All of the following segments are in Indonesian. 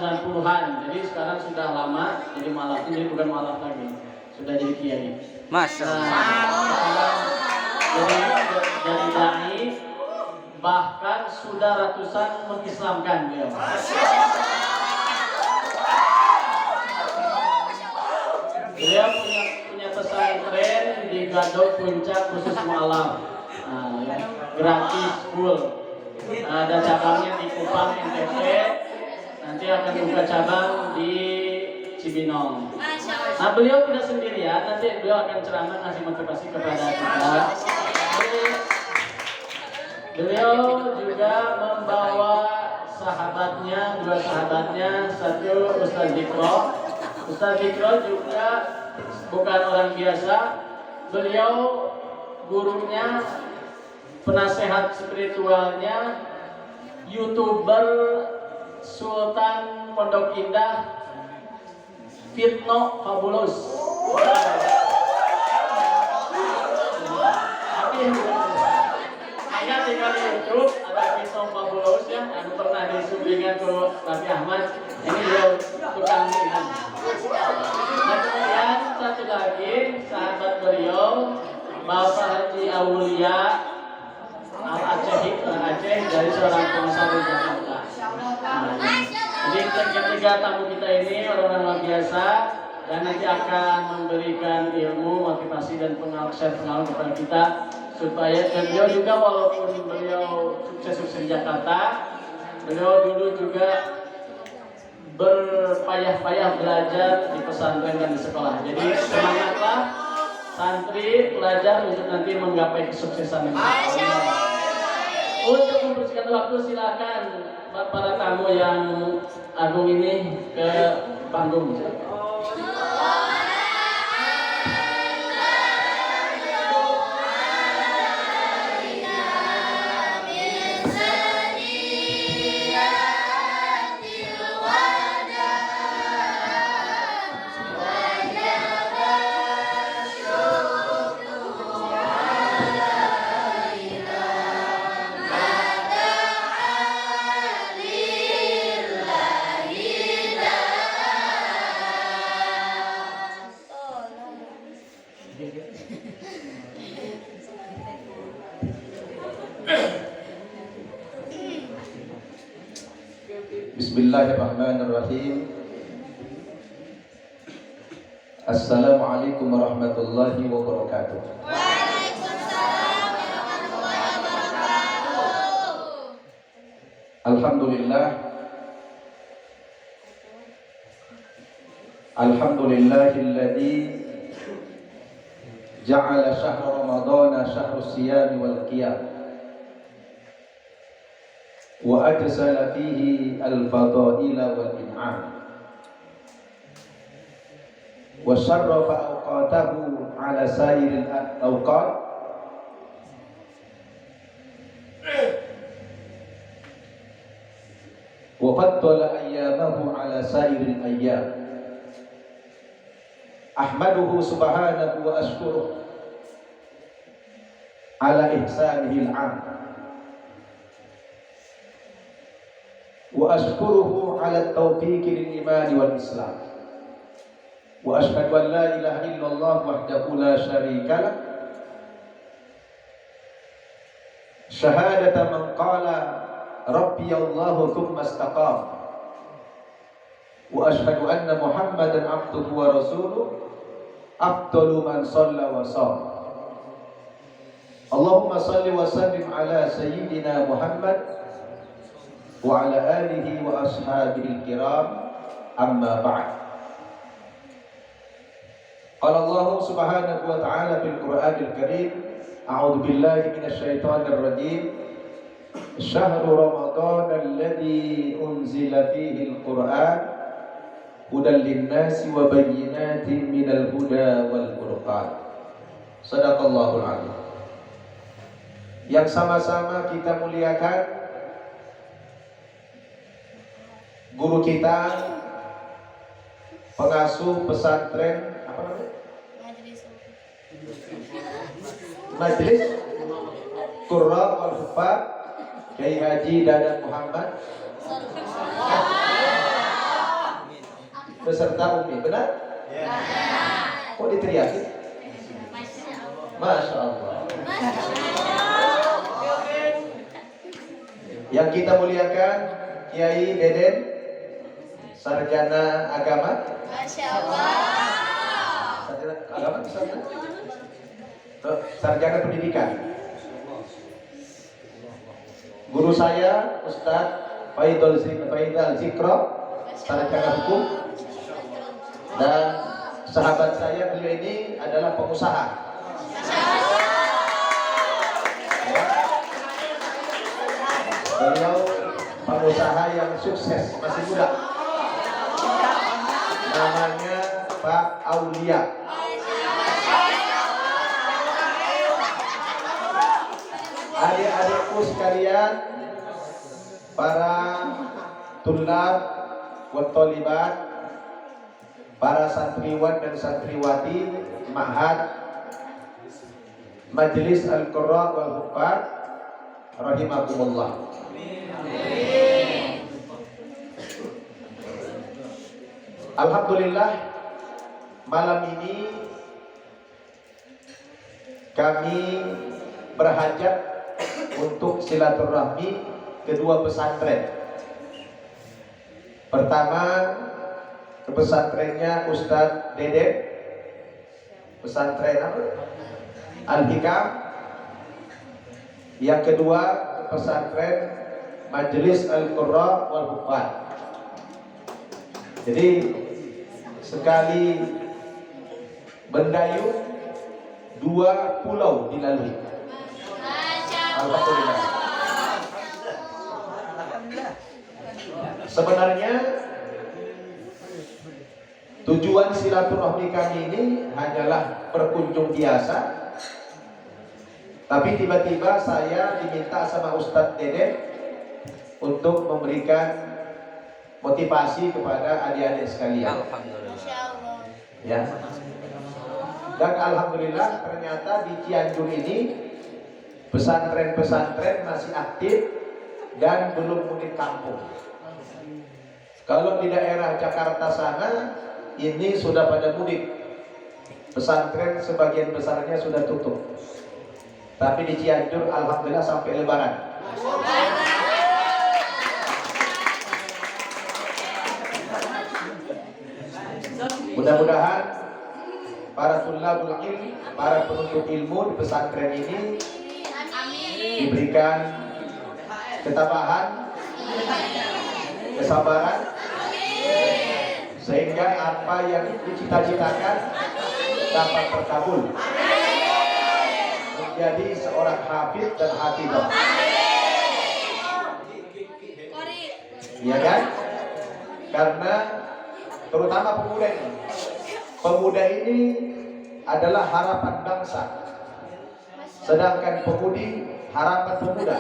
90-an. Jadi sekarang sudah lama jadi mualaf, jadi bukan mualaf lagi. Sudah jadi kiai. Masya Allah. Jadi dai, bahkan sudah ratusan mengislamkan beliau. Beliau punya pesantren di Gadok Puncak khusus mualaf, gratis full. Ada cabangnya di Kupang NTT. Nanti akan buka cabang di Cibinong. Nah, beliau tidak sendirian. Nanti beliau akan ceramah ngasih motivasi kepada kita. Beliau juga membawa sahabatnya, dua sahabatnya, satu Ustaz Dikro. Ustaz Dikro juga bukan orang biasa. Beliau gurunya, penasehat spiritualnya, YouTuber Sultan Pondok Indah, Fitno Fabulous. Ada di YouTube ada Fitno Fabulous ya, yang pernah disumbingkan ke Raffi Ahmad. Ini beliau tukang ini. Nah, kemudian satu lagi sahabat beliau, Bapak Haji Aulia Al-Aceh, dari seorang pengusaha di Jakarta. Jadi ketiga tamu kita ini orang-orang luar biasa dan nanti akan memberikan ilmu, motivasi dan pengalaman kepada kita supaya, dan beliau juga walaupun beliau sukses di Jakarta, beliau dulu juga berpayah-payah belajar di pesantren dan di sekolah. Jadi semangatlah santri pelajar untuk nanti menggapai kesuksesan ini. Untuk membersihkan waktu silakan para tamu yang agung ini ke panggung. Bismillahirrahmanirrahim. Assalamualaikum warahmatullahi wabarakatuh. Waalaikumsalam warahmatullahi wabarakatuh. Alhamdulillah. Alhamdulillahilladzi ja'ala syahra ramadhana syahru siyami wal qiyam wa adsala fihi al-fadaila wal in'am wa syarrafa awqatahu ala sairil awqat wa faddala ayyamahu ala sairil ayyam. Ahmaduhu subhanahu wa ashkuruh ala ihsanihi al-'am wa ashkuruhu ala at-tawfiq lil-iman wal-islam wa ashhadu an la ilaha illallah wahdahu la syarika lah syahadata man qala rabbi Allahu thumma istaqam wa ashhadu anna Muhammadan abduhu wa rasuluh afdalu man shalla wa sham. Allahumma salli wa sallim ala sayyidina Muhammad wa ala alihi wa ashabihi al-kiram, amma ba'd. Qala Allah subhanahu wa ta'ala fil Qur'anil Karim, a'udzu billahi minasy syaithanir rajim. Syahru Ramadan alladzi unzila fihi al-Qur'an hudan lin-nasi wa bayyinatin minal huda wal furqan. Shadaqallahul 'azim. Yang sama-sama kita muliakan guru kita, pengasuh pesantren apa namanya? Majelis Qurra wal Huffaz Kiai Haji Dadan Muhammad beserta Umi, benar? Kok diteriakin? Masya Allah. Yang kita muliakan Kiai Deden, sarjana agama. Masya Allah. Sarjana agama, sarjana pendidikan. Guru saya Ustadz Faidal Zikro, sarjana hukum. Dan sahabat saya beliau ini adalah pengusaha. Beliau pengusaha yang sukses, masih muda. Namanya Pak Aulia. Adik-adikku sekalian, para tulab wa tholibat, para santriwan dan santriwati Ma'had Majelis Al-Qurra wal Huffaz rahimakumullah. Alhamdulillah, malam ini kami berhajat untuk silaturahmi kedua pesantren. Pertama, ke pesantrennya Ustadz Deden, pesantren apa? Al-Hikam. Yang kedua, ke pesantren Majelis Al-Qurra wal Huffaz. Jadi sekali mendayung, dua pulau dilalui. Alhamdulillah. Sebenarnya tujuan silaturahmi kami ini hanyalah berkunjung biasa, tapi tiba-tiba saya diminta sama Ustadz Deden untuk memberikan motivasi kepada adik-adik sekalian. Alhamdulillah. Ya. Dan alhamdulillah ternyata di Cianjur ini pesantren-pesantren masih aktif dan belum mudik kampung. Kalau di daerah Jakarta sana ini sudah pada mudik. Pesantren sebagian besarnya sudah tutup. Tapi di Cianjur alhamdulillah sampai Lebaran. Mudah-mudahan para tulabul ilm, para penuntut ilmu di pesantren ini diberikan ketabahan, kesabaran, sehingga apa yang dicita-citakan dapat terkabul, menjadi seorang hafid dan hafidhah. Iya kan? Karena terutama pemuda ini adalah harapan bangsa, sedangkan pemudi harapan pemuda.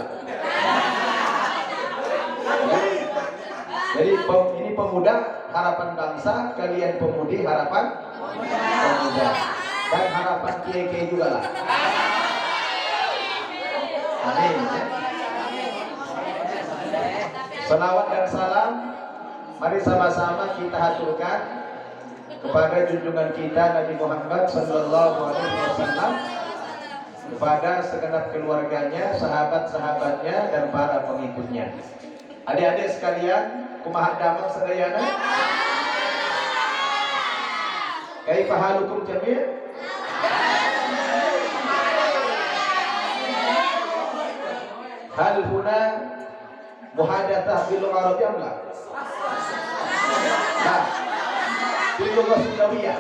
Jadi ini pemuda harapan bangsa, kalian pemudi harapan pemuda, dan harapan kiai-kiai juga lah. Amin. Selawat dan salam mari sama-sama kita haturkan kepada junjungan kita Nabi Muhammad sallallahu alaihi wasallam, kepada segenap keluarganya, sahabat-sahabatnya dan para pengikutnya. Adik-adik sekalian, kumaha damang sadayana? Kaifa halukum jami'? Hal huna muhadatsah bil lugha arabiyyah la? Nah, bil lugha sundawiyah.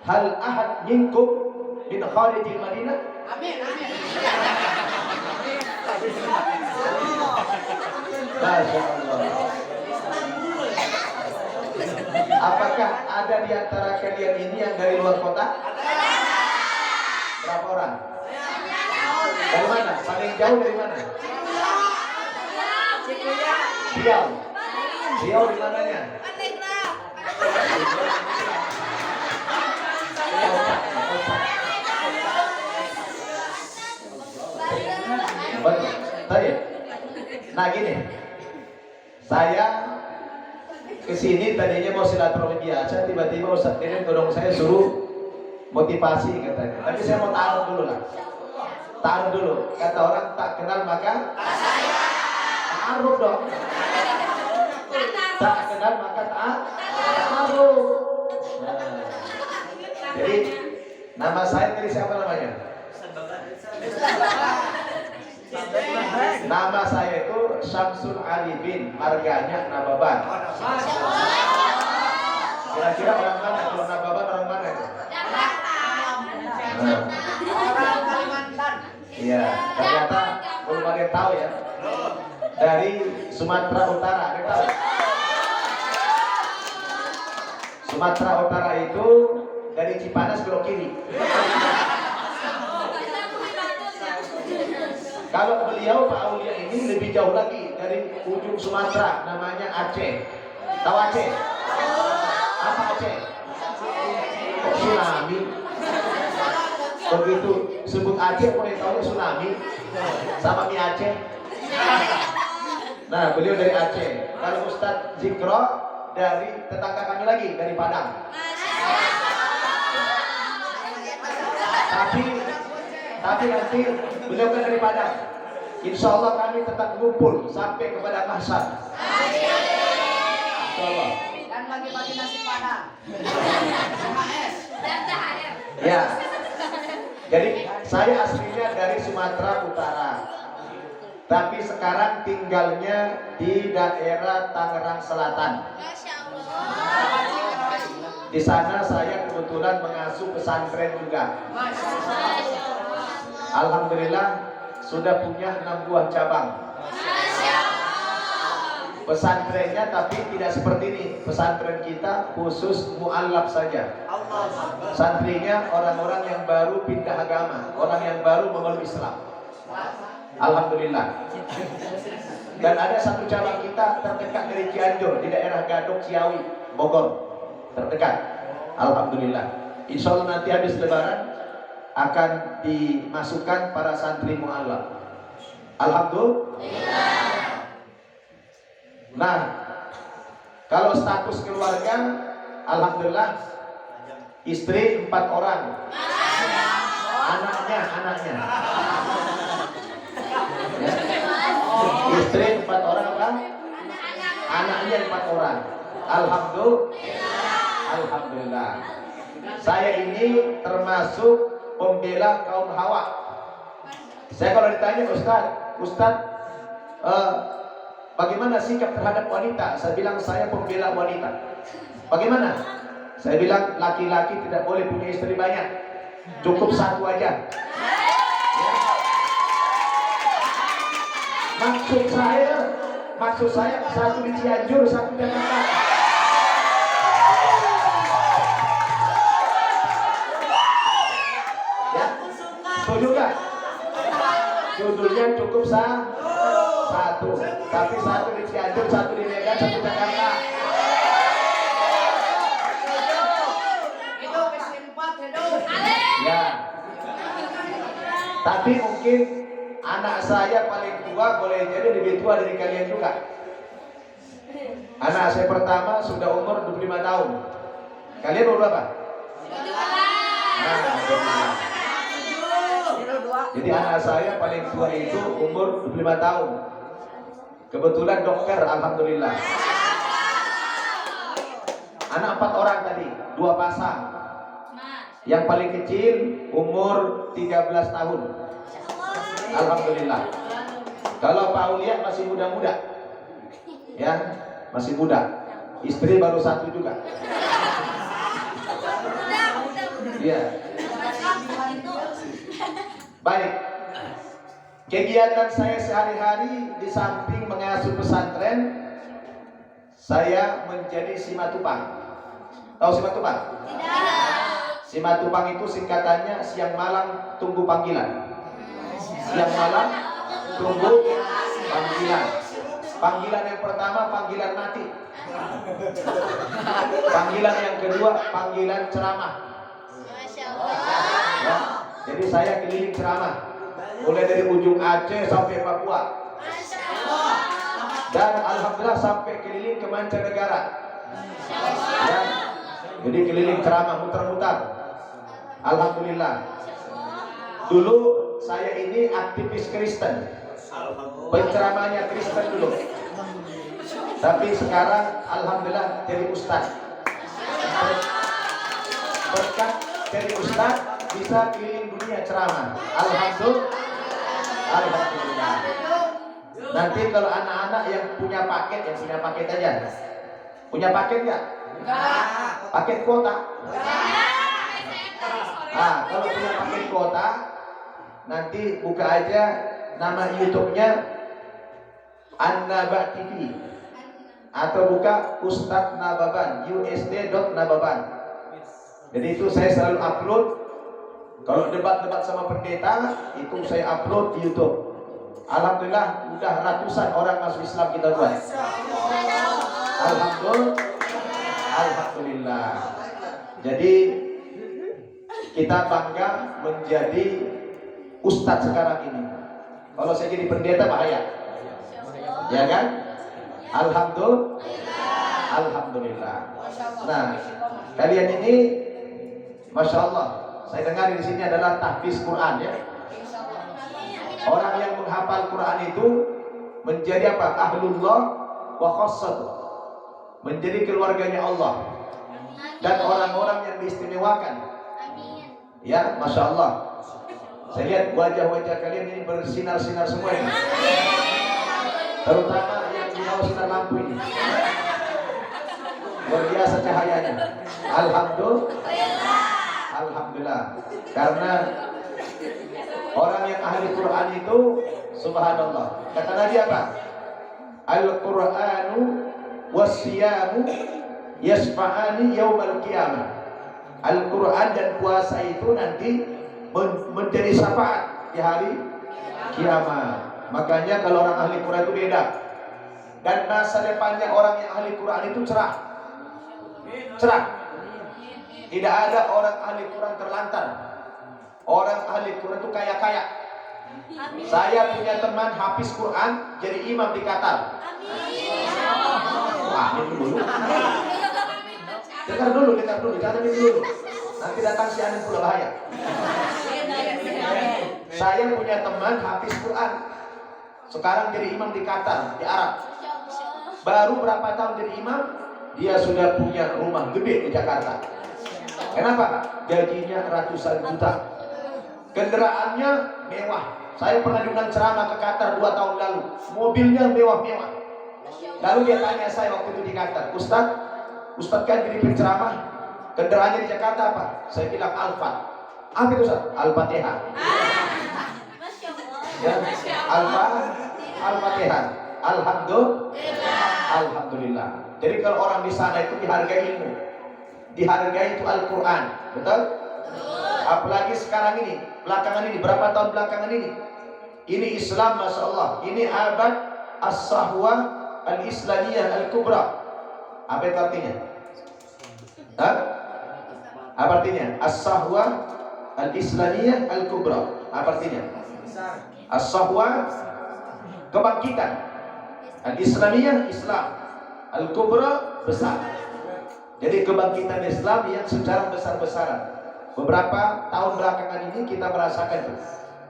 Hal ahad minkum min kharijil Madinah? Amin, amin. Masya Allah. Apakah ada di antara kalian ini yang dari luar kota? Berapa orang? Dari mana? Paling jauh dari mana? Riau. Riau di mananya? gini, saya kesini tadinya mau silaturahmi biasa, tiba-tiba Ustaz ini tolong saya suruh motivasi katanya. Tapi saya mau taruh dulu lah. Taruh dulu. Kata orang tak kenal maka taruh dong. Tak kenal maka taruh. Nah. Jadi nama saya tadi siapa namanya? Nama saya itu Syamsul Arifin, marganya Nababan. Kira-kira orang mana? Kalau Nababan orang mana itu? Orang Kalimantan. Iya, ternyata belum ada yang tahu ya. Dari Sumatera Utara, ada yang tahu? Sumatera Utara itu dari Cipanas belok kiri. Kalau beliau Pak Aulia ini lebih jauh lagi dari ujung Sumatera, namanya Aceh. Tahu Aceh? Apa Aceh? Oh, tsunami. Begitu sebut Aceh, boleh tahu tsunami sama mie Aceh. Nah, beliau dari Aceh. Kalau Ustadz Zikro dari tetangga kami lagi, dari Padang. Tapi nanti beliau kan dari Padang. Insya Allah kami tetap ngumpul sampai kepada mahsyar. Insya Allah. Dan bagi-bagi nasi padang. Ya. Jadi saya aslinya dari Sumatera Utara. Tapi sekarang tinggalnya di daerah Tangerang Selatan. Di sana saya kebetulan mengasuh pesantren juga. Alhamdulillah sudah punya 6 buah cabang. Pesantrennya tapi tidak seperti ini. Pesantren kita khusus mu'allaf saja. Santrinya orang-orang yang baru pindah agama, orang yang baru memeluk Islam. Alhamdulillah. Dan ada satu cabang kita terdekat dari Cianjur, di daerah Gadok, Ciawi, Bogor. Terdekat. Alhamdulillah. Insya Allah nanti habis lebaran akan dimasukkan para santri mu'allaf. Alhamdulillah. Nah, kalau status keluarga, alhamdulillah, istri 4 orang, anaknya, ya. Istri 4 orang apa? Anaknya 4 orang. Alhamdulillah. Saya ini termasuk pembela kaum hawa. Saya kalau ditanya Ustaz, bagaimana sikap terhadap wanita? Saya bilang saya pembela wanita. Bagaimana? Saya bilang laki-laki tidak boleh punya istri banyak, cukup 1 aja. Ya. Maksud saya 1 di Cianjur, 1 di Jakarta. Ya, setuju nggak? Judulnya cukup 1, tapi 1 di Cianjur, 1 di Medan, 1 di Jakarta. Hidup istighfar, hidup. Ya. Tapi mungkin anak saya paling tua boleh jadi lebih tua dari kalian juga. Anak saya pertama sudah umur 25 tahun. Kalian umur berapa? Nah, jadi anak saya paling tua itu umur 25 tahun. Kebetulan dokter, alhamdulillah. Anak 4 orang tadi, 2 pasang. Yang paling kecil umur 13 tahun. Alhamdulillah. Kalau Pak Aulia masih muda-muda, ya, masih muda. Istri baru 1 juga. Iya. Baik. Kegiatan saya sehari-hari di samping mengasuh pesantren, saya menjadi simatupang. Tahu simatupang? Simatupang itu singkatannya siang malam tunggu panggilan. Siang malam tunggu panggilan. Panggilan yang pertama panggilan mati. Panggilan yang kedua panggilan ceramah. Ya, jadi saya keliling ceramah mulai dari ujung Aceh sampai Papua. Dan alhamdulillah sampai keliling ke mancanegara. Ya. Jadi keliling ceramah muter-muter. Alhamdulillah. Dulu saya ini aktivis Kristen, penceramahnya Kristen dulu. Tapi sekarang alhamdulillah jadi ustaz. Berkat dari ustaz bisa keliling dunia ceramah. Alhamdulillah. Alhamdulillah. Nanti kalau anak-anak yang punya paket aja. Punya paket nggak? Paket kuota? Ah, kalau punya paket kuota, nanti buka aja nama YouTube-nya An-Naba TV atau buka Ustadz Nababan, usd.nababan. Jadi itu saya selalu upload. Kalau debat-debat sama pendeta, itu saya upload di YouTube. Alhamdulillah, udah ratusan orang masuk Islam kita buat. Alhamdulillah. Alhamdulillah. Jadi kita bangga menjadi ustadz sekarang ini. Kalau saya jadi pendeta bahaya, ya kan? Alhamdulillah. Alhamdulillah. Nah, kalian ini, masya Allah, saya dengar di sini adalah tahfiz Quran, ya. Orang yang menghafal Quran itu menjadi apa? Ahlullah wa khassatuh, menjadi keluarganya Allah dan orang-orang yang diistimewakan. Ya, masya Allah. Saya lihat wajah-wajah kalian ini bersinar-sinar semua ini. Terutama yang di bawah sinar lampu ini. Luar biasa cahayanya. Alhamdulillah. Alhamdulillah. Karena orang yang ahli Quran itu subhanallah. Kata Nabi apa? Al-Quranu wasyiyamu yasfa'ani yaumal qiyamah. Al-Quran dan puasa itu nanti menjadi syafaat di hari kiamat. Makanya kalau orang ahli Quran itu beda. Dan masa depannya orang yang ahli Quran itu cerah. Cerah. Tidak ada orang ahli Quran terlantar. Orang ahli Quran itu kaya-kaya. Saya punya teman hafiz Quran jadi imam di Qatar. Wah, ini dulu. Dengar dulu, jangan ini dulu. Nanti datang si Anin pula bahaya. Saya punya teman hafiz Quran. Sekarang jadi imam di Qatar, di Arab. Baru berapa tahun jadi imam, dia sudah punya rumah gede di Jakarta. Kenapa? Gajinya ratusan juta. Kendaraannya mewah. Saya pernah diundang ceramah ke Qatar 2 tahun lalu. Mobilnya mewah-mewah. Lalu dia tanya saya waktu itu di Qatar, Ustaz kan jadi penceramah, kendaraannya di Jakarta apa? Saya bilang Alfa. Apa itu Ustaz? Al-Fatihah. Ya, Al-Fatihah. Alhamdulillah. Alhamdulillah. Jadi kalau orang di sana itu dihargai ilmu, dihargai itu Al-Quran, betul? Apalagi sekarang ini, belakangan ini, berapa tahun belakangan ini? Ini Islam, masya Allah. Ini abad as-sahwa al-islamiyah al-kubra. Apa itu artinya? Hah? Apa artinya? As-sahwa al-islamiyah al-kubra. Apa artinya? As-sahwa kebangkitan. Al-islamiyah Islam. Al-kubra besar. Jadi kebangkitan Islam yang secara besar-besaran. Beberapa tahun belakangan ini kita merasakan itu.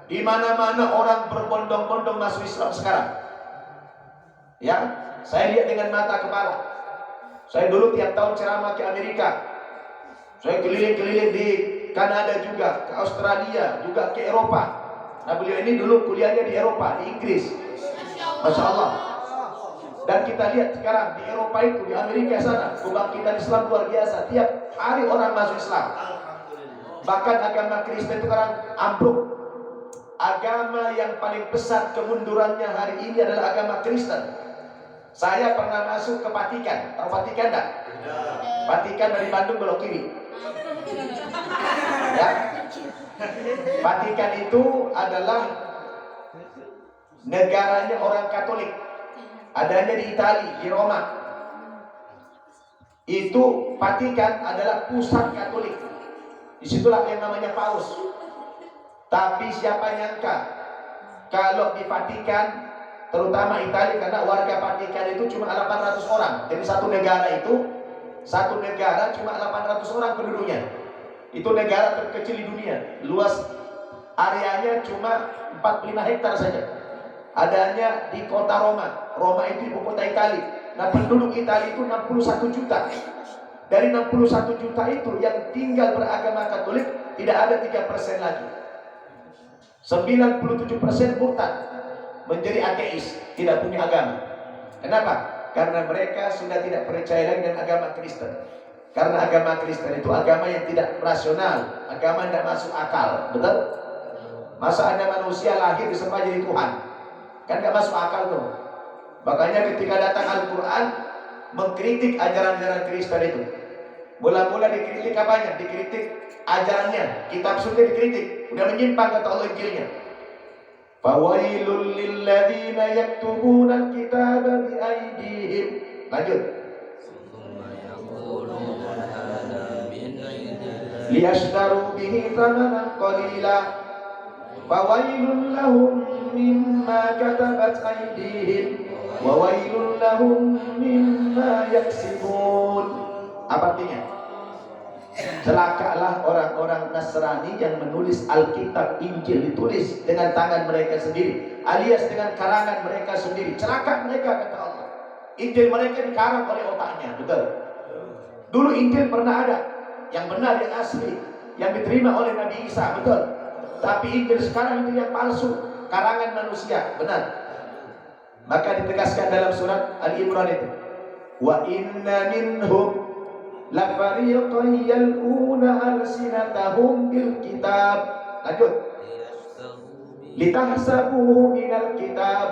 Di mana-mana orang berbondong-bondong masuk Islam sekarang. Ya, saya lihat dengan mata kepala. Saya dulu tiap tahun ceramah ke Amerika. Saya keliling-keliling di Kanada juga, ke Australia, juga ke Eropa. Nah, beliau ini dulu kuliahnya di Eropa, di Inggris. Masya Allah. Dan kita lihat sekarang di Eropa itu, di Amerika sana, kebangkitan Islam luar biasa. Tiap hari orang masuk Islam. Bahkan agama Kristen itu sekarang ambruk. Agama yang paling besar kemundurannya hari ini adalah agama Kristen. Saya pernah masuk ke Vatikan. Tahu Vatikan enggak? Vatikan dari Bandung belok kiri. Ya. Vatikan itu adalah negaranya orang Katolik. Adanya di Italia, di Roma. Itu Vatikan adalah pusat Katolik. Disitulah yang namanya Paus. Tapi siapa nyangka kalau di Vatikan terutama Italia, karena warga Vatikan itu cuma 800 orang. Jadi satu negara cuma 800 orang penduduknya. Itu negara terkecil di dunia. Luas areanya cuma 45 hektar saja. Adanya di kota Roma. Roma itu ibu kota Italia. Nah, penduduk Italia itu 61 juta. Dari 61 juta itu yang tinggal beragama Katolik tidak ada 3% lagi. 97% murtad, menjadi ateis, tidak punya agama. Kenapa? Karena mereka sudah tidak percaya lagi dengan agama Kristen. Karena agama Kristen itu agama yang tidak rasional, agama yang tidak masuk akal, betul? Masa ada manusia lahir disembah jadi Tuhan? Kan gak masuk akal tuh. Makanya ketika datang Al-Quran mengkritik ajaran-ajaran Kristen itu, mula-mula dikritik apanya? Dikritik ajarannya, kitab suci dikritik, udah menyimpang kata Allah Injilnya. Fawailul lilladzina yaktubuna al-kitaba biaydihim. Lanjut. Liyashtaru bihi thamanan qalila. Fawailul lahum mimma katabat aydihim wa wailul lahum mimma yaksibun. Apa artinya? Celakalah orang-orang Nasrani yang menulis Alkitab, Injil ditulis dengan tangan mereka sendiri, alias dengan karangan mereka sendiri. Celaka mereka, kata Allah. Injil mereka dikarang oleh otaknya, betul. Dulu Injil pernah ada, yang benar, yang asli, yang diterima oleh Nabi Isa, betul. Tapi Injil sekarang itu yang palsu, karangan manusia, benar. Maka ditegaskan dalam surat Al-Imran itu, wa inna minhum la fariqan yal'una alsinatahum bil kitab. Lanjut. Litahsabuhu minal kitab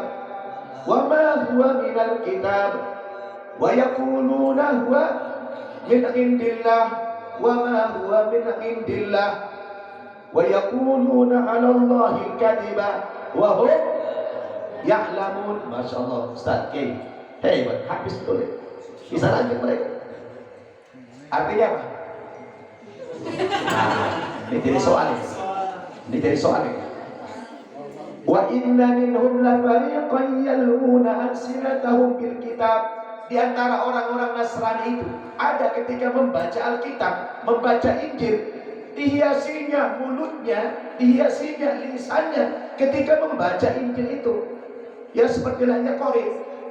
wa ma huwa minal kitab wa yaquluna huwa min indillah wa ma huwa min indillah wa yaquluna 'ala Allahi al-kadhiba wa hum ya'lamun. Masyaallah, Ustaz K. Hebat, habis tulis. Bisa lanjut mereka. Artinya apa? Ini jadi soal ini. Ini jadi soal ini. Wa inna minhum la fariqan yaluna alsinatahum bil kitab. Di antara orang-orang Nasrani itu ada ketika membaca Alkitab, membaca Injil, dihiasinya mulutnya, dihiasinya lisannya ketika membaca Injil itu. Ya seperti lainnya Qori,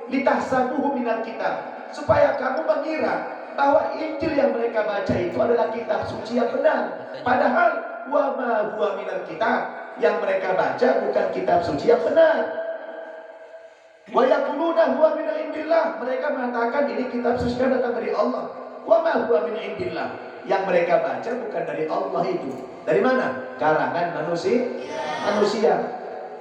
litahsabuhu minal kitab, supaya kamu mengira bahwa Injil yang mereka baca itu adalah kitab suci yang benar. Padahal wa ma huwa minal kitab, yang mereka baca bukan kitab suci yang benar. Wa yaquluna huwa min indillah, mereka mengatakan ini kitab suci yang datang dari Allah. Wa ma huwa min indillah, yang mereka baca bukan dari Allah itu. Dari mana? Karangan manusia.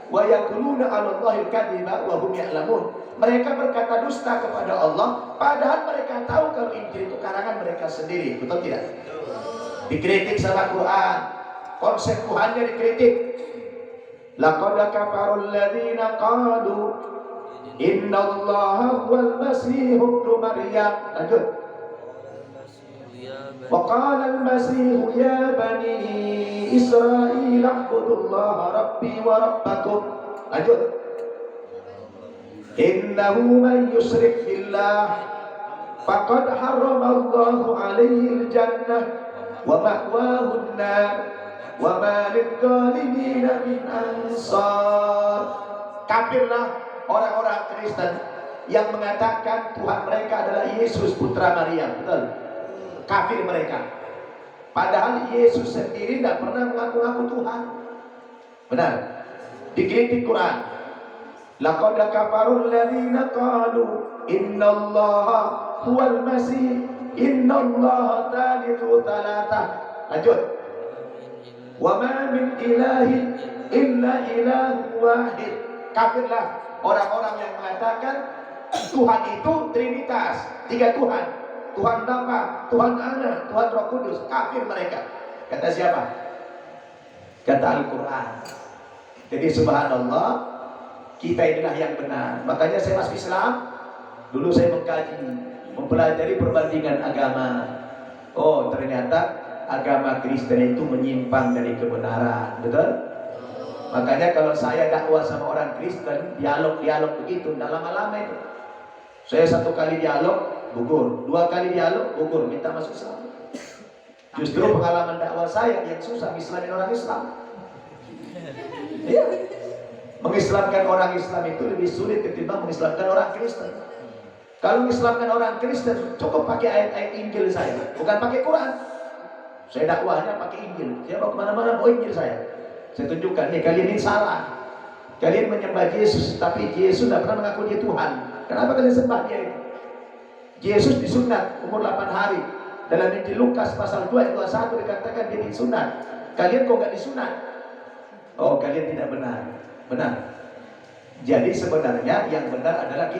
Wa yaquluna 'ala Allahil kadhiba wa hum ya'lamun. Mereka berkata dusta kepada Allah, padahal mereka tahu kalau Injil itu karangan mereka sendiri. Betul tidak? Dikritik sama Quran, konsep Tuhannya dikritik. Laqad kafarul ladzina qalu innallaha huwal masih ibnu Maryam. Lanjut. Wa qala al-masih ya bani Israil a'budullaha rabbi wa rabbakum. Lanjut. Innahu man yusyrik billah faqad harramallahu alaihi al-jannah wa ma'wahu an-nar wa ma lidh-dhalimin min ansar. Kafirlah orang-orang Kristen yang mengatakan Tuhan mereka adalah Yesus putra Maryam. Betul? Kafir mereka. Padahal Yesus sendiri tidak pernah mengaku-ngaku Tuhan. Benar? Dikritik Quran. Laqad kafarul ladzina qalu innallaha huwal masih innallaha thalithu tsalatah. Lanjut. Wa ma min ilahin illa ilahun wahid. Kafirlah orang-orang yang mengatakan Tuhan itu Trinitas, 3 Tuhan. Tuhan Bapa, Tuhan Anak, Tuhan Roh Kudus. Kafir mereka. Kata siapa? Kata Al-Quran. Jadi subhanallah, kita inilah yang benar. Makanya saya masuk Islam, dulu saya mengkaji, mempelajari perbandingan agama. Oh, ternyata agama Kristen itu menyimpang dari kebenaran. Betul? Makanya kalau saya dakwah sama orang Kristen, dialog begitu, tidak lama-lama itu. Saya satu kali dialog, gugur. Dua kali dialog, gugur, minta masuk Islam. Justru pengalaman dakwah saya yang susah mengislamin orang Islam. Iya. Mengislamkan orang Islam itu lebih sulit ketimbang mengislamkan orang Kristen. Kalau mengislamkan orang Kristen, cukup pakai ayat-ayat Injil saya, bukan pakai Quran. Saya dakwahnya pakai Injil. Saya mau kemana-mana bawa Injil saya. Saya tunjukkan, nih kalian ini salah. Kalian menyembah Yesus, tapi Yesus tidak pernah mengaku dia Tuhan. Kenapa kalian sembah dia itu? Yesus disunat umur 8 hari. Dalam Injil Lukas pasal 2 ayat 21 dikatakan dia disunat. Kalian kok nggak disunat? Oh, kalian tidak benar. Benar. Jadi sebenarnya yang benar adalah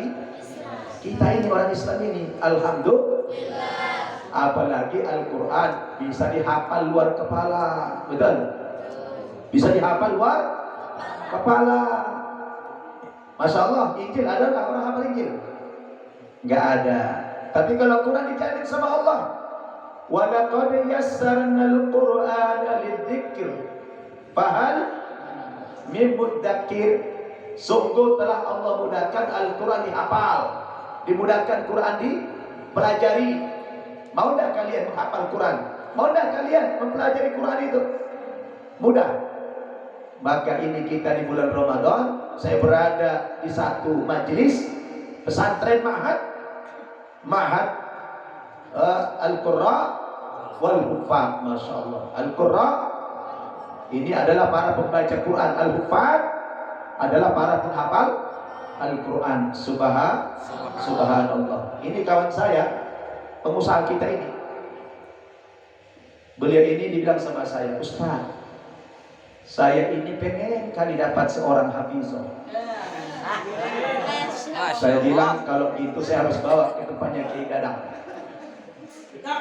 kita ini orang Islam ini. Alhamdulillah. Apalagi Al-Quran bisa dihafal luar kepala. Betul? Bisa dihafal luar kepala. Masya Allah, Injil ada nggak orang hafal Injil? Nggak ada. Tapi kalau Quran dijamin sama Allah, walaqad yassarnal Qur'ana lidzikr fahal min mudzakir. Sungguh telah Allah mudahkan Al-Quran dihafal, dimudahkan Quran dipelajari. Mau tidak kalian menghafal Quran? Mau tidak kalian mempelajari Quran itu? Mudah. Maka ini kita di bulan Ramadan, saya berada di satu majelis pesantren Ma'had Al-Qurra wal Huffaz. Masya Allah. Al-Qurra ini adalah para pembaca Quran, Al-Huffaz adalah para penghafal Al-Quran. Subhanallah. Ini kawan saya, pengusaha kita ini. Beliau ini dibilang sama saya, Ustaz, saya ini pengen kali dapat seorang hafizah. Saya bilang kalau gitu saya harus bawa ke tempatnya Kiai Dadang.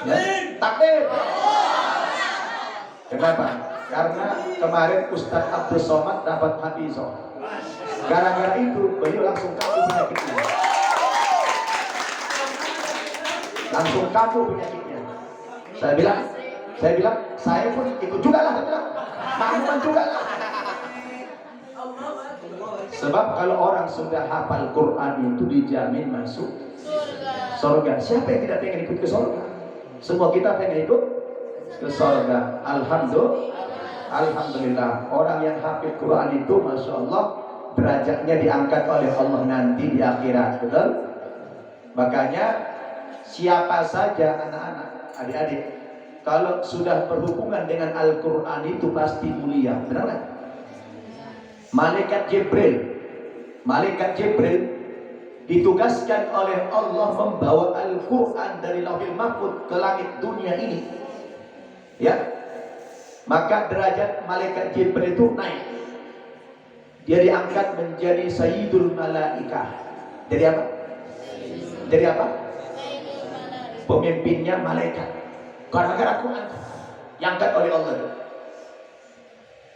Ya? Takbir. Kenapa? Karena kemarin Ustaz Abdul Somad dapat hafizah. Gara-gara itu beliau langsung kambuh penyakitnya. Saya bilang, saya pun ikut juga lah. Makmuman juga lah. Sebab kalau orang sudah hafal Quran itu dijamin masuk surga. Siapa yang tidak pengen ikut ke surga? Semua kita pengen ikut ke surga. Alhamdulillah. Orang yang hafal Quran itu, masya Allah, derajatnya diangkat oleh Allah nanti di akhirat. Betul? Makanya siapa saja anak-anak, adik-adik, kalau sudah berhubungan dengan Al-Quran itu pasti mulia. Benar kan? Malaikat Jibril ditugaskan oleh Allah membawa Al-Quran dari Lauhil Mahfuz ke langit dunia ini. Ya, maka derajat malaikat Jibril itu naik. Dia diangkat menjadi Sayyidul Malaikah. Jadi apa? Jadi apa? Pemimpinnya malaikat. Gara-gara Quran yang diangkat oleh Allah.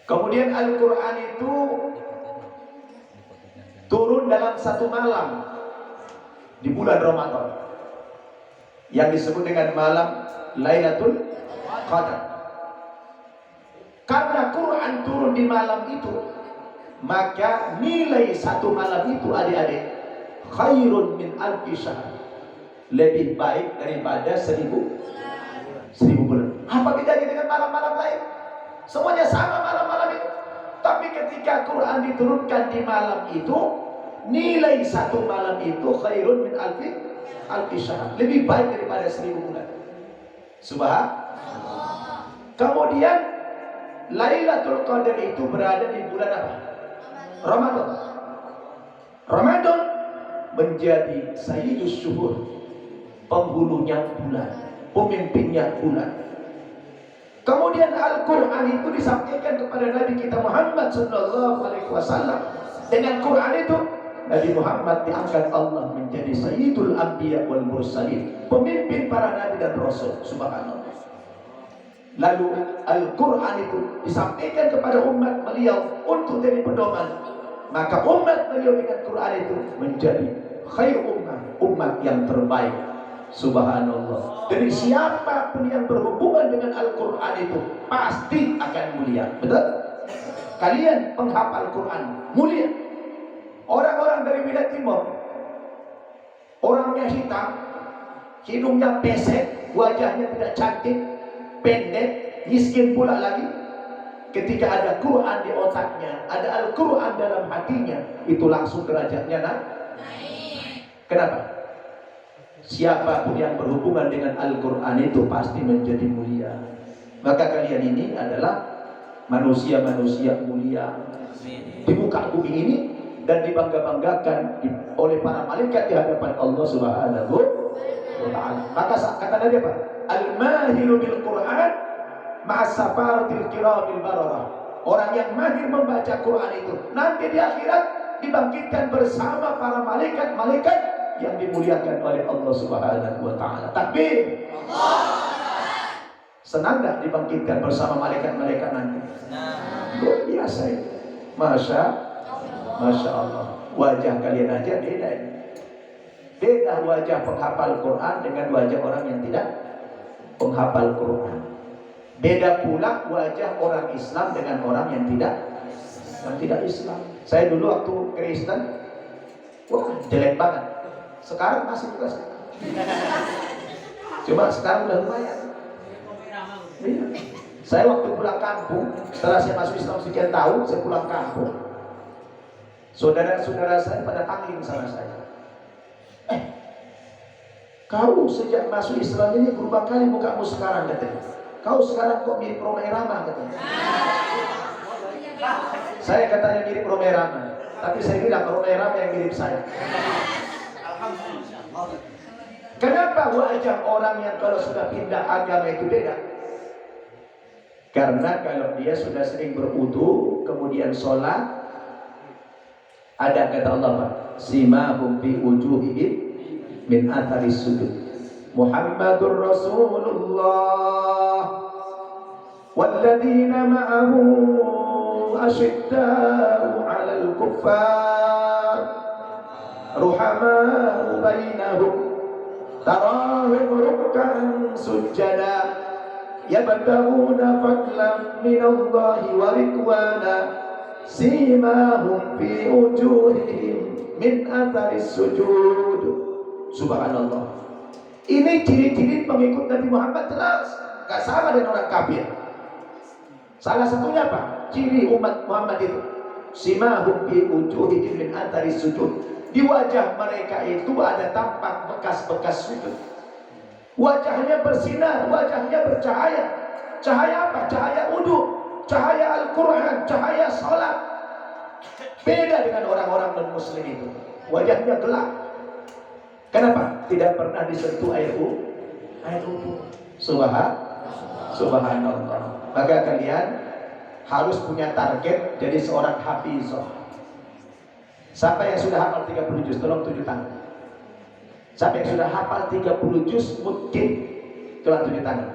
Kemudian Al-Quran itu turun dalam satu malam di bulan Ramadan yang disebut dengan malam Lailatul Qadar. Karena Quran turun di malam itu, maka nilai satu malam itu, adik-adik, khairun min alfi syahr, lebih baik daripada 1000 bulan. Apa bedanya dengan malam-malam lain? Semuanya sama malam-malam itu. Tapi ketika Quran diturunkan di malam itu, nilai satu malam itu khairun min alfi syahr, lebih baik daripada 1000 bulan. Subhanallah. Kemudian Lailatul Qadar itu berada di bulan apa? Ramadan menjadi sayyidus syuhur, penghulunya bulan, pemimpinnya bulan. Kemudian Al-Quran itu disampaikan kepada Nabi kita Muhammad SAW. Dengan Quran itu Nabi Muhammad diangkat Allah menjadi Sayyidul Anbiya wal Mursalin, pemimpin para Nabi dan Rasul. Subhanallah. Lalu Al-Quran itu disampaikan kepada umat beliau untuk jadi pedoman. Maka umat beliau dengan Quran itu menjadi khair umat yang terbaik. Subhanallah. Jadi siapapun yang berhubungan dengan Al-Quran itu pasti akan mulia. Betul? kalian penghafal Quran mulia. Orang-orang dari wilayah timur, orangnya hitam, hidungnya pesek, wajahnya tidak cantik, pendek, miskin pula lagi. Ketika ada Quran di otaknya, ada Al-Quran dalam hatinya, itu langsung derajatnya naik. Kenapa? Siapapun yang berhubungan dengan Al-Quran itu pasti menjadi mulia. Maka kalian ini adalah manusia-manusia mulia di muka bumi ini, dan dibangga-banggakan oleh para malaikat di hadapan Allah Subhanahu wa ta'ala. Maka kata Nabi apa? Al-mahiru bil Quran ma'as safaratil kiramil bararah. Orang yang mahir membaca Quran itu nanti di akhirat dibangkitkan bersama para malaikat-malaikat yang dimuliakan oleh Allah Subhanahu wa ta'ala. Takbir. Senang gak dibangkitkan bersama malaikat-malaikat nanti? Luar biasa itu. Masya Allah. Wajah kalian aja beda ini. Beda wajah penghafal Quran dengan wajah orang yang tidak penghafal Quran. Beda pula wajah orang Islam dengan orang yang tidak Islam. Saya dulu waktu Kristen, wah jelek banget. Sekarang masih juga sih. Cuma sekarang udah lumayan. Saya waktu pulang kampung, setelah saya masuk Islam sekian tahun, saya pulang kampung. Saudara-saudara saya pada panggil sama saya. Kau sejak masuk Islam ini berubah kali mukamu sekarang, katanya. Kau sekarang kok mirip Roma Irama, katanya. Saya katanya mirip Roma Irama, tapi saya bilang Roma Irama yang mirip saya. Kenapa wajah orang yang kalau sudah pindah agama itu beda? Karena kalau dia sudah sering berwudu, kemudian sholat, ada kata Allah Pak, simahum fi wujuhihim min atharis sujud. Muhammadur Rasulullah walladzina ma'ahu asyidda'u 'alal kuffar ruhama'u bainahum tarahum ruk'an sujada yabtaguna fadlan minallahi wa ridwana simahum fi wujuhihim min atharis sujud. Subhanallah. Ini ciri-ciri pengikut Nabi Muhammad jelas, gak sama dengan orang kafir. Salah satunya apa? Ciri umat Muhammad itu simahum fi wujuhihim min atharis sujud. Di wajah mereka itu ada tampak bekas-bekas sujud. Wajahnya bersinar, wajahnya bercahaya. Cahaya apa? Cahaya wudu, cahaya Al-Quran, cahaya salat. Beda dengan orang-orang non-muslim itu. Wajahnya gelap. Kenapa? Tidak pernah disentuh air wudu. Subhanallah. Maka kalian harus punya target jadi seorang hafizah. Siapa yang sudah hafal 30 juz? Tolong tunjuk tangan. Siapa yang sudah hafal 30 juz mungkin? Tolong tunjuk tangan.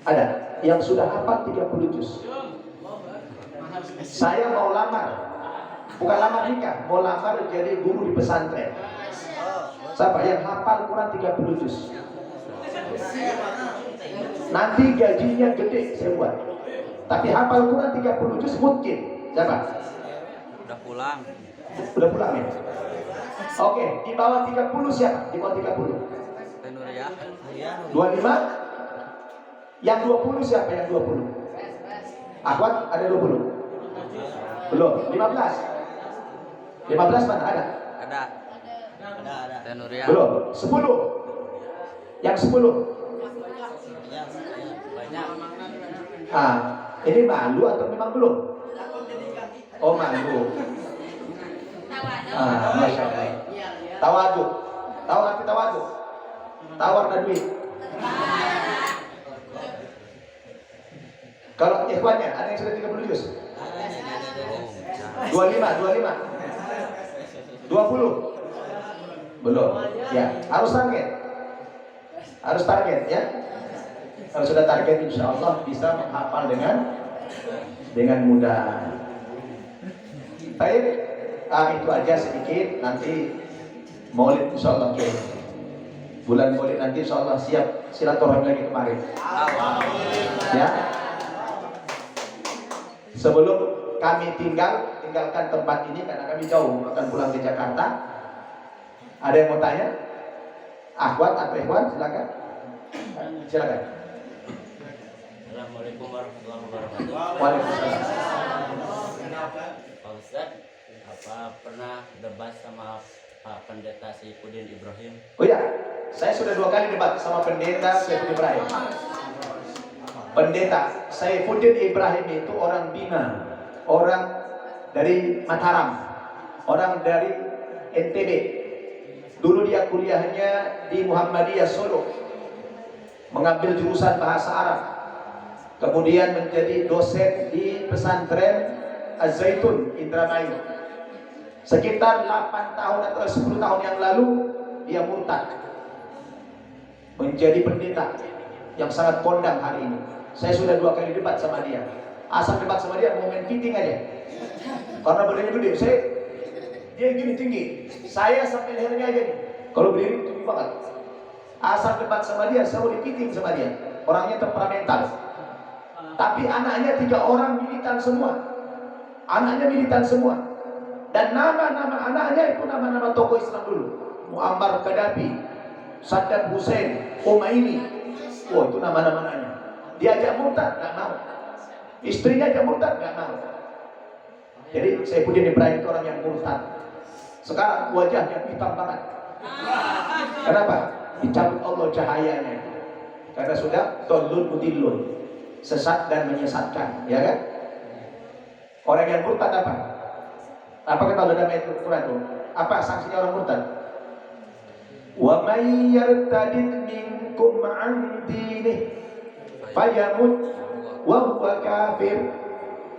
Ada yang sudah hafal 30 juz? Saya mau lamar, bukan lamar nikah, mau lamar jadi guru di pesantren. Siapa yang hafal Quran 30 juz? Nanti gajinya gede saya buat. Tapi hafal Quran 30 juz mungkin. Siapa? Udah pulang ya? Oke, di bawah 30 siapa? Di bawah 30. 25? Yang 20 siapa yang 20? Akhwat ada 20? Belum, 15? 15 mana ada? Ada. Belum, 10? Yang 10? Ini malu atau memang belum? Oh malu. Masya Allah. Tawadhu. Tahu arti tawadhu? Tawar dan duit. Kalau ikhwannya ada yang sudah 30 juz? 25, 20? Belum. Ya, harus target. Harus target ya. Kalau sudah target insya Allah bisa menghafal dengan mudah. Baik, itu aja sedikit. Nanti Maulid insya Allah bulan Maulid nanti insya Allah siap silaturahmi lagi kemarin. Ya. Sebelum kami tinggalkan tempat ini karena kami jauh akan pulang ke Jakarta. Ada yang mau tanya? Akhwat atau ikhwan, silakan. Silakan. Assalamualaikum warahmatullahi wabarakatuh. Waalaikumsalam. Pak Ustadz, apa pernah debat sama Pak Pendeta Saifuddin Ibrahim? Oh ya, saya sudah 2 kali debat sama pendeta Saifuddin Ibrahim. Pendeta Saifuddin Ibrahim itu orang Bina, orang dari Mataram, orang dari NTB. Dulu dia kuliahnya di Muhammadiyah Solo, mengambil jurusan bahasa Arab. Kemudian menjadi dosen di pesantren Az-Zaitun Indramayu. Sekitar 8 tahun atau 10 tahun yang lalu dia murtad menjadi pendeta yang sangat kondang hari ini. Saya sudah 2 kali debat sama dia. Asal debat sama dia mau main piting aja. Karena badannya gede, dia gini tinggi. Saya sampai lehernya aja nih. Kalau berdiri tinggi banget. Asal debat sama dia, saya mau dipiting sama dia. Orangnya temperamental. Tapi anaknya 3 orang militan semua. Anaknya militan semua. Dan nama-nama anaknya itu nama-nama tokoh Islam dulu. Muammar Gaddafi, Saddam Hussein, Khomeini. Oh, itu nama-nama anaknya. Diajak murtad, nggak mau. Istrinya ajak murtad, nggak mau. Jadi Saifuddin Ibrahim itu orang yang murtad. Sekarang wajahnya hitam banget. Kenapa? Dicabut Allah cahayanya. Karena sudah dolun mudillun, sesat dan menyesatkan, ya kan? Orang yang murtad apa? Apa kata dalam ayat Al-Quran itu? Apa sanksinya orang murtad? Wa may yartadid minkum 'an dinihi fayamut wa huwa kafir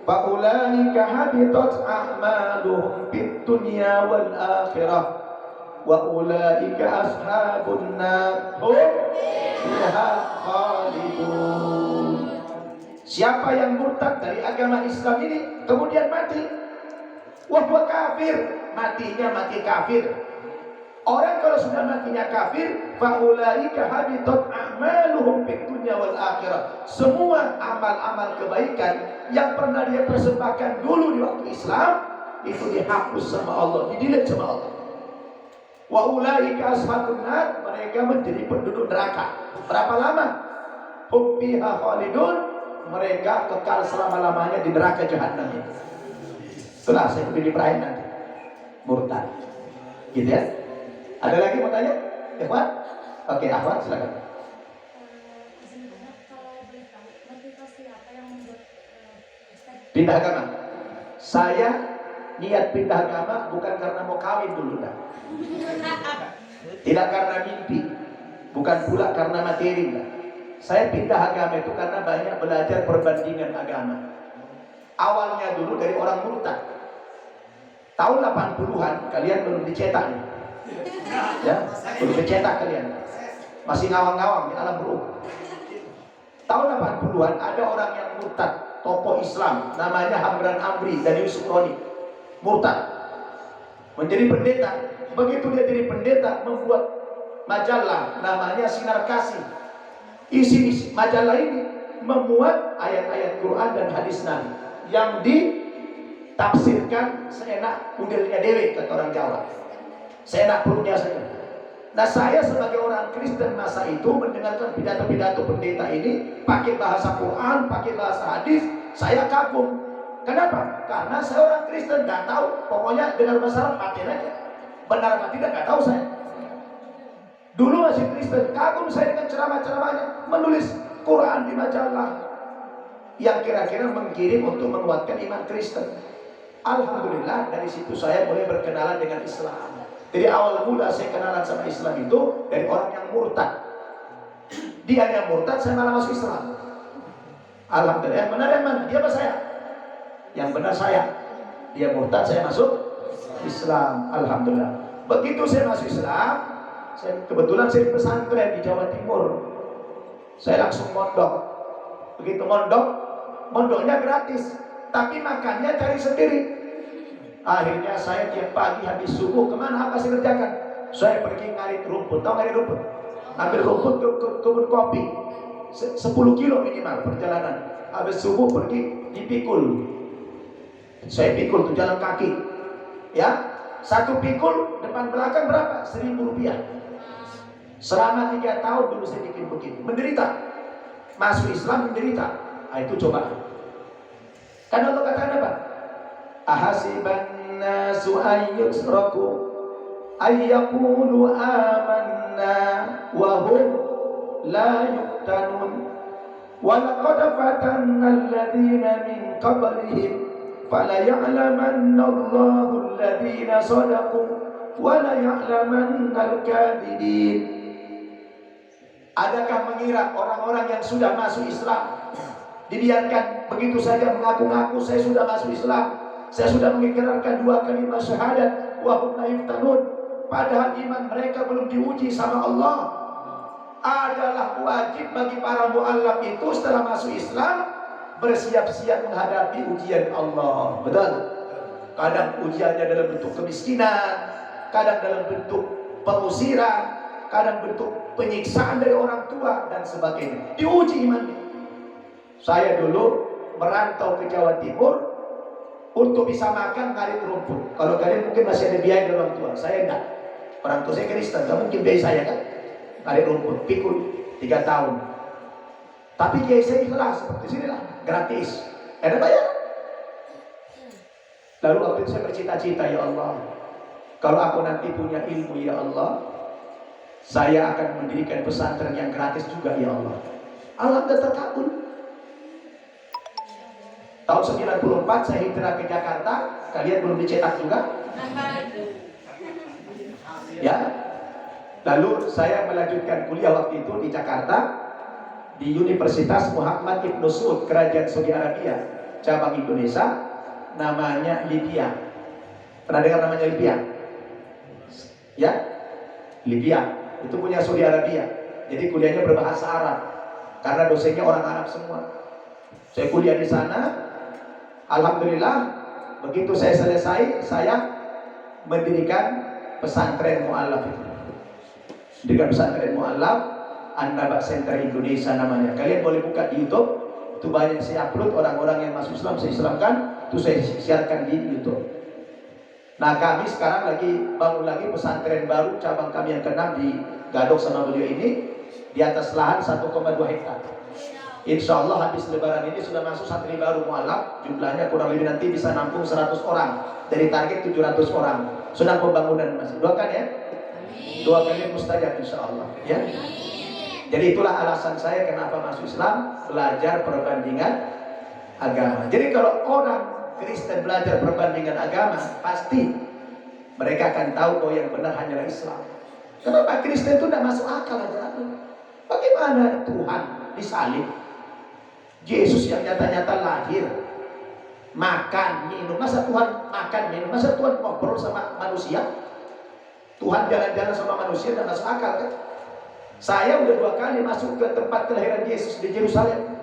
fa ulaika habitat a'maluhum fid dunya wal akhirah wa ulaika ashabun nar hum fiha khalidun. Siapa yang murtad dari agama Islam ini kemudian mati, wa huwa kafir, matinya mati kafir. Orang kalau sudah matinya kafir, faulaika habitat a'maluhum fid dunya wal akhirah. Semua amal-amal kebaikan yang pernah dia persembahkan dulu di waktu Islam itu dihapus sama Allah, didelete sama Allah. Wa ulaika ashabun nar, mereka menjadi penduduk neraka. Berapa lama? Hum fiha khalidun, mereka kekal selama-lamanya di neraka jahanam itu. Itulah Saifuddin Ibrahim nanti murtad. Gitu ya. Ada lagi mau tanya? Ikhwan? Oke, Ahwan silakan. Pindah agama. Saya niat pindah agama bukan karena mau kawin dulu dah. Tidak karena mimpi, bukan pula karena materi dah. Saya pindah agama itu karena banyak belajar perbandingan agama. Awalnya dulu dari orang murtad. Tahun 80-an kalian belum dicetak nih. Ya, belum dicetak kalian. Masih ngawang-ngawang di alam ruh. Tahun 80-an ada orang yang murtad, tokoh Islam namanya Hamdan Amri dari Yusuf Roni. Murtad. Menjadi pendeta. Begitu dia jadi pendeta, membuat majalah namanya Sinar Kasih. Isi majalah ini memuat ayat-ayat Quran dan hadis Nabi yang ditafsirkan seenak kudirnya dewe, kata orang Jawa. Seenak perutnya saja. Nah, saya sebagai orang Kristen masa itu mendengarkan pidato-pidato pendeta ini pakai bahasa Quran, pakai bahasa hadis, saya kagum. Kenapa? Karena saya orang Kristen, nggak tahu. Pokoknya dengar bahasa Arab pakai aja. Benar apa tidak nggak tahu saya. Dulu masih Kristen, kagum saya dengan ceramah-ceramahnya, menulis Quran di majalah yang kira-kira mengirim untuk menguatkan iman Kristen. Alhamdulillah dari situ saya mulai berkenalan dengan Islam. Jadi awal mula saya kenalan sama Islam itu dari orang yang murtad. Dia yang murtad, saya malah masuk Islam. Alhamdulillah. Yang benar yang mana? Dia apa saya? Yang benar saya. Dia murtad, saya masuk Islam. Alhamdulillah. Begitu saya masuk Islam, kebetulan saya di pesantren di Jawa Timur. Saya langsung mondok. Begitu mondok, mondoknya gratis, tapi makannya cari sendiri. Akhirnya saya tiap pagi habis subuh kemana apa saya kerjakan? Saya pergi ngarit rumput. Tahu ngarit rumput? Ambil rumput ke kebun kopi. 10 kilo minimal perjalanan. Habis subuh pergi dipikul. Saya pikul tuh jalan kaki. Ya, satu pikul depan belakang berapa? 1.000 rupiah. Selama 3 tahun dulu saya bikin begini. Menderita. Masuk Islam menderita. Nah, itu coba. Kan Allah katakan apa? Ahasiban nasu ayyusraku ayyaqulu amanna wa hum la yuftanun wa laqad fatanna alladhina min qablihim fala ya'lamanna Allahu alladhina sadaqu wa la ya'lamanna al-kadhibin. Adakah mengira orang-orang yang sudah masuk Islam dibiarkan begitu saja mengaku-ngaku saya sudah masuk Islam, saya sudah mengikrarkan 2 kalimat syahadat wa hum la yuftanun, padahal iman mereka belum diuji sama Allah? Adalah wajib bagi para mu'allaf itu setelah masuk Islam bersiap-siap menghadapi ujian Allah. Betul? Kadang ujiannya dalam bentuk kemiskinan, kadang dalam bentuk pengusiran, kadang bentuk penyiksaan dari orang tua dan sebagainya. Diuji imannya. Saya dulu merantau ke Jawa Timur untuk bisa makan ngarit rumput. Kalau kalian mungkin masih ada biaya dari orang tua, saya enggak. Orang tua saya Kristen, nggak mungkin biaya saya kan. Ngarit rumput, pikul 3 tahun. Tapi kiai saya ikhlas, seperti sinilah, gratis. Ada bayar. Lalu waktu itu saya bercita-cita, ya Allah, kalau aku nanti punya ilmu, ya Allah, saya akan mendirikan pesantren yang gratis juga, ya Allah. Alhamdulillah terkabul. Tahun 94 saya hijrah ke Jakarta. Kalian belum dicetak juga? Ya. Lalu saya melanjutkan kuliah waktu itu di Jakarta, di Universitas Muhammad Ibn Saud, Kerajaan Saudi Arabia, cabang Indonesia, namanya Libya. Pernah dengar namanya Libya? Ya, Libya itu punya Saudi Arabia. Jadi kuliahnya berbahasa Arab karena dosennya orang Arab semua. Saya kuliah di sana. Alhamdulillah, begitu saya selesai, saya mendirikan pesantren mu'allaf itu. Mendirikan pesantren mu'allaf, An-Naba Center Indonesia namanya. Kalian boleh buka di YouTube, itu banyak saya upload orang-orang yang masuk Islam, saya islamkan, itu saya siarkan di YouTube. Nah, kami sekarang lagi bangun lagi pesantren baru, cabang kami yang ke-6 di Gadok sama beliau ini, di atas lahan 1,2 hektar. Insya Allah habis lebaran ini sudah masuk santri baru mu'allaf, jumlahnya kurang lebih nanti bisa nampung 100 orang dari target 700 orang. Sedang pembangunan masih. Doakan ya. Doakan mustajab insya Allah ya. Jadi itulah alasan saya kenapa masuk Islam, belajar perbandingan agama. Jadi kalau orang Kristen belajar perbandingan agama, pasti mereka akan tahu bahwa yang benar hanyalah Islam. Kenapa Kristen itu tidak masuk akal aja? Bagaimana Tuhan disalib? Yesus yang nyata-nyata lahir, makan, minum. Masa Tuhan makan, minum? Masa Tuhan ngobrol sama manusia? Tuhan jalan-jalan sama manusia dan masuk akal kan? Saya udah 2 kali masuk ke tempat kelahiran Yesus di Yerusalem.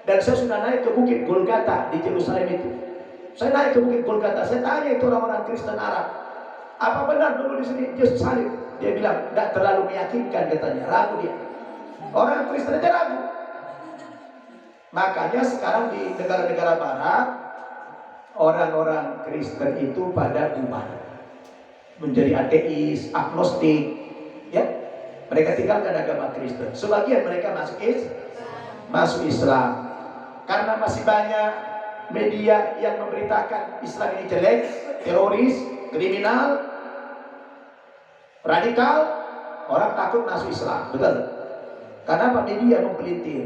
Dan saya sudah naik ke bukit Golgata di Yerusalem itu. Saya naik ke bukit Golgata. Saya tanya itu orang-orang Kristen Arab, apa benar dulu di sini Yesus salib? Dia bilang, tidak terlalu meyakinkan katanya. Ragu dia. Orang Kristen aja ragu. Makanya sekarang di negara-negara barat, orang-orang Kristen itu pada bubar, menjadi ateis, agnostik, ya. Mereka tinggalkan agama Kristen. Sebagian mereka masuk Islam. Karena masih banyak media yang memberitakan Islam ini jelek, teroris, kriminal, radikal, orang takut masuk Islam. Betul? Karena media mempelintir.